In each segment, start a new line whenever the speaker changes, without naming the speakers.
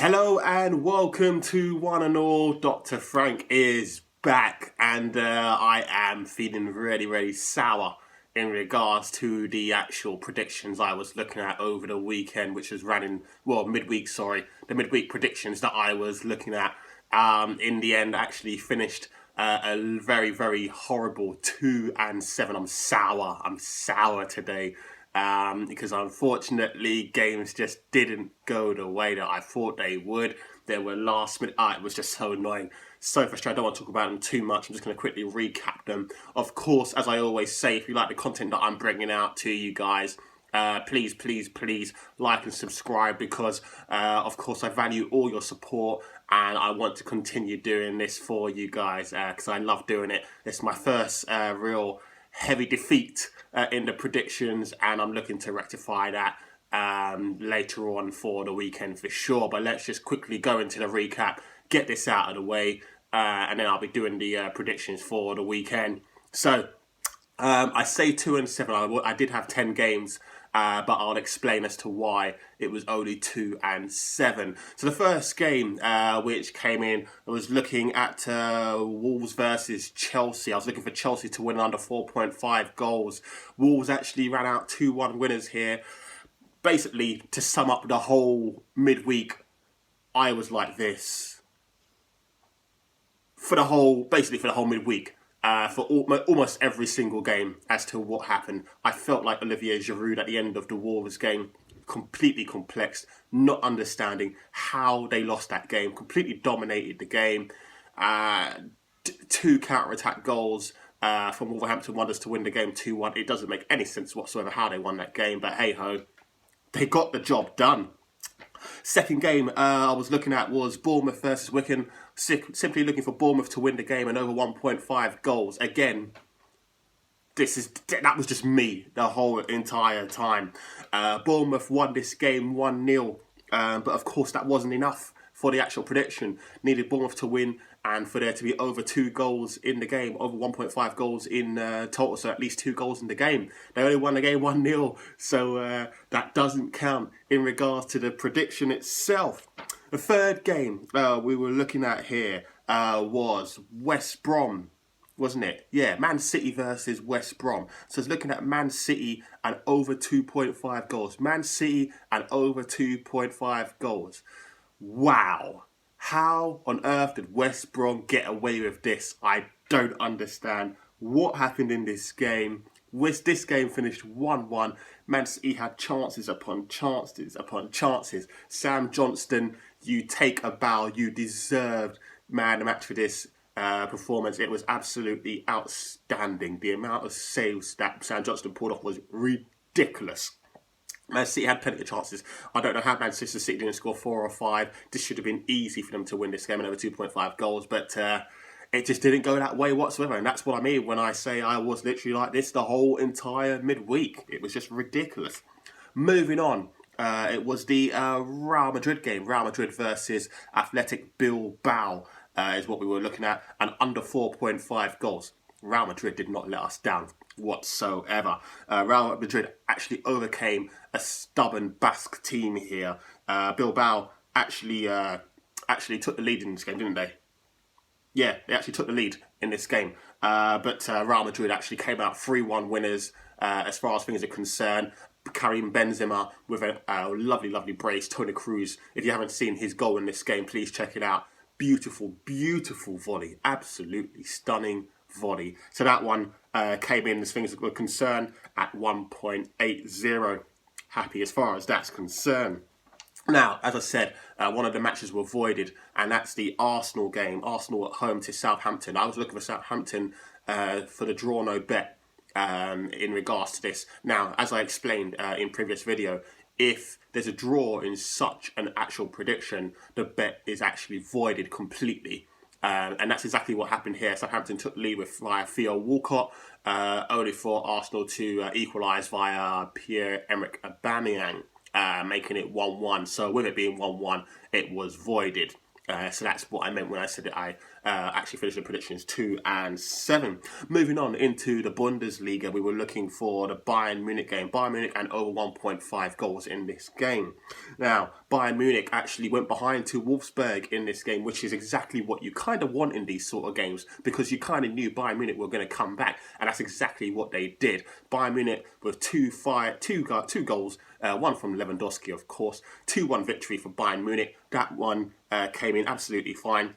Hello and welcome to one and all. Dr. Frank is back and I am feeling really sour in regards to the actual predictions I was looking at over the weekend, which was running, well, midweek, sorry. The midweek predictions that I was looking at in the end actually finished a very horrible 2-7. I'm sour today. Because unfortunately games just didn't go the way that I thought they would. There were last minute, it was just so annoying, so frustrating. I don't want to talk about them too much. I'm just going to quickly recap them. Of course, as I always say, if you like the content that I'm bringing out to you guys, please like and subscribe because of course I value all your support and I want to continue doing this for you guys because I love doing it. It's my first real heavy defeat in the predictions, and I'm looking to rectify that later on for the weekend for sure. But let's just quickly go into the recap, get this out of the way, and then I'll be doing the predictions for the weekend. So I say 2-7. I did have 10 games, but I'll explain as to why it was only 2-7. So the first game which came in, I was looking at Wolves versus Chelsea. I was looking for Chelsea to win under 4.5 goals. Wolves actually ran out 2-1 winners here. Basically, to sum up the whole midweek, I was like this. For the whole midweek. For almost every single game as to what happened. I felt like Olivier Giroud at the end of the Wolves game, completely complex, not understanding how they lost that game, completely dominated the game. 2 counter-attack goals from Wolverhampton Wanderers to win the game 2-1. It doesn't make any sense whatsoever how they won that game, but hey-ho, they got the job done. Second game I was looking at was Bournemouth versus Wycombe. Simply looking for Bournemouth to win the game and over 1.5 goals. Again, that was just me the whole entire time. Bournemouth won this game 1-0, but of course that wasn't enough for the actual prediction. Needed Bournemouth to win and for there to be over 2 goals in the game, over 1.5 goals in total, so at least 2 goals in the game. They only won the game 1-0, so that doesn't count in regards to the prediction itself. The third game we were looking at here was West Brom, wasn't it? Yeah, Man City versus West Brom. So I was looking at Man City and over 2.5 goals. Man City and over 2.5 goals. Wow. How on earth did West Brom get away with this? I don't understand what happened in this game. This game finished 1-1. Man City had chances upon chances upon chances. Sam Johnston, you take a bow. You deserved man of the match for this performance. It was absolutely outstanding. The amount of saves that Sam Johnston pulled off was ridiculous. Man City had plenty of chances. I don't know how Manchester City didn't score 4 or 5. This should have been easy for them to win this game and over 2.5 goals, but it just didn't go that way whatsoever. And that's what I mean when I say I was literally like this the whole entire midweek. It was just ridiculous. Moving on, it was the Real Madrid game. Real Madrid versus Athletic Bilbao is what we were looking at, and under 4.5 goals. Real Madrid did not let us down whatsoever. Real Madrid actually overcame a stubborn Basque team here. Bilbao actually took the lead in this game, didn't they? Yeah, they actually took the lead in this game. But Real Madrid actually came out 3-1 winners as far as things are concerned. Karim Benzema with a lovely brace. Toni Kroos, if you haven't seen his goal in this game, please check it out. Beautiful volley. Absolutely stunning volley. So that one came in as things were concerned at 1.80. Happy as far as that's concerned. Now, as I said, one of the matches were voided, and that's the Arsenal game. Arsenal at home to Southampton. I was looking for Southampton for the draw no bet in regards to this. Now, as I explained in previous video, if there's a draw in such an actual prediction, the bet is actually voided completely. And that's exactly what happened here. Southampton took the lead via Theo Walcott, only for Arsenal to equalise via Pierre-Emerick Aubameyang, making it 1-1. So with it being 1-1, it was voided. So that's what I meant when I said that I actually finished the predictions 2 and 7. Moving on into the Bundesliga, we were looking for the Bayern Munich game. Bayern Munich and over 1.5 goals in this game. Now, Bayern Munich actually went behind to Wolfsburg in this game, which is exactly what you kind of want in these sort of games, because you kind of knew Bayern Munich were going to come back, and that's exactly what they did. Bayern Munich with two goals, one from Lewandowski, of course, 2-1 victory for Bayern Munich. That one came in absolutely fine.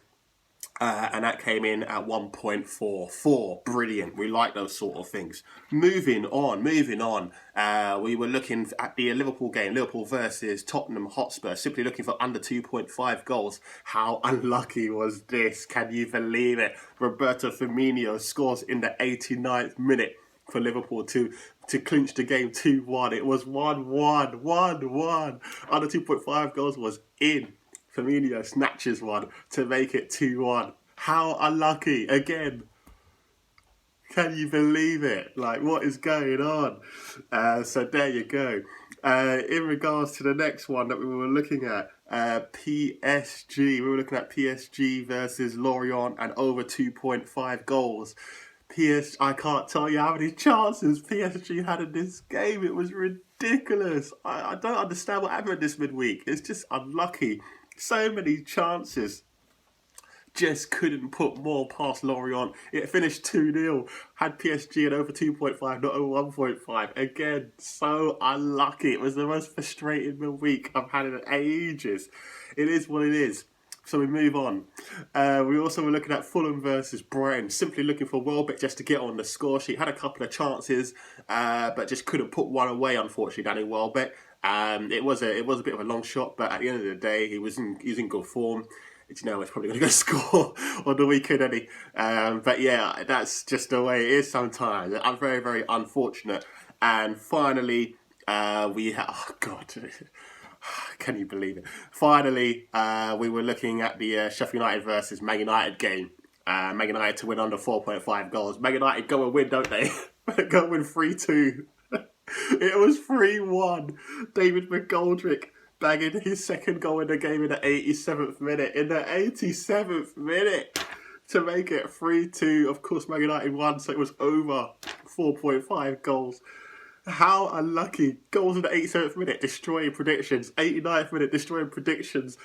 And that came in at 1.44. Brilliant. We like those sort of things. Moving on. We were looking at the Liverpool game. Liverpool versus Tottenham Hotspur. Simply looking for under 2.5 goals. How unlucky was this? Can you believe it? Roberto Firmino scores in the 89th minute for Liverpool to clinch the game 2-1. It was 1-1. Under 2.5 goals was in. Firmino snatches one to make it 2-1. How unlucky. Again. Can you believe it? Like, what is going on? So there you go. In regards to the next one that we were looking at, PSG. We were looking at PSG versus Lorient and over 2.5 goals. I can't tell you how many chances PSG had in this game. It was ridiculous. I don't understand what happened this midweek. It's just unlucky. So many chances. Just couldn't put more past Lorient. It finished 2-0. Had PSG at over 2.5, not over 1.5. Again, so unlucky. It was the most frustrating midweek I've had in ages. It is what it is. So we move on. We also were looking at Fulham versus Brighton. Simply looking for Welbeck just to get on the score sheet. Had a couple of chances, but just couldn't put one away, unfortunately, Danny Welbeck. It was a bit of a long shot, but at the end of the day, he was in good form. He's probably going to go score on the weekend, isn't he? But yeah, that's just the way it is sometimes. I'm very, very unfortunate. And finally, we had... Oh, God. Can you believe it? Finally, we were looking at the Sheffield United versus Man United game. Man United to win under 4.5 goals. Man United go and win, don't they? Go and win 3-2. It was 3-1. David McGoldrick bagging his second goal in the game in the 87th minute. To make it 3-2. Of course, Man United won, so it was over 4.5 goals. How unlucky. Goals in the 87th minute, destroying predictions. 89th minute, destroying predictions.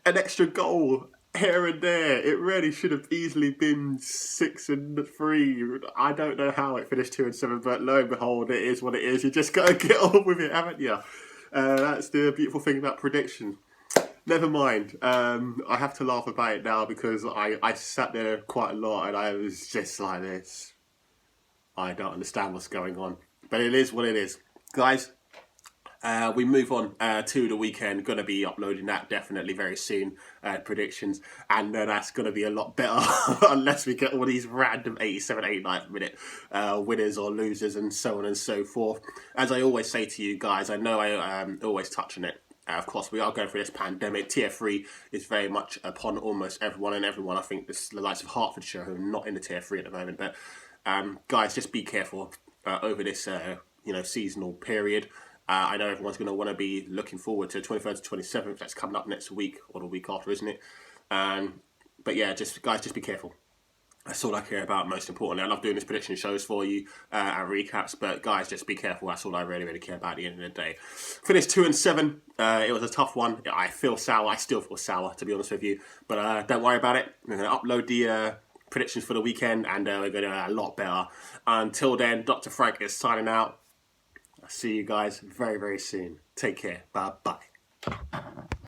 An extra goal here and there. It really should have easily been 6-3. I don't know how it finished 2-7, but lo and behold, it is what it is. You just got to get on with it, haven't you? That's the beautiful thing about predictions. Never mind. I have to laugh about it now because I sat there quite a lot and I was just like this. I don't understand what's going on. But it is what it is. Guys, we move on to the weekend. Going to be uploading that definitely very soon. Predictions. And that's going to be a lot better unless we get all these random 87, 89th minute winners or losers and so on and so forth. As I always say to you guys, I know I always touch on it. Of course, we are going through this pandemic. Tier 3 is very much upon almost everyone and everyone. I think this, the likes of Hertfordshire who are not in the Tier 3 at the moment. But guys, just be careful over this seasonal period. I know everyone's going to want to be looking forward to 23rd to 27th. That's coming up next week or the week after, isn't it? But yeah, just be careful. That's all I care about, most importantly. I love doing these prediction shows for you and recaps, but guys, just be careful. That's all I really, really care about at the end of the day. Finished 2-7. It was a tough one. I feel sour. I still feel sour, to be honest with you. But don't worry about it. I'm going to upload the predictions for the weekend, and we're going to do a lot better. Until then, Dr. Frank is signing out. I'll see you guys very, very soon. Take care. Bye-bye.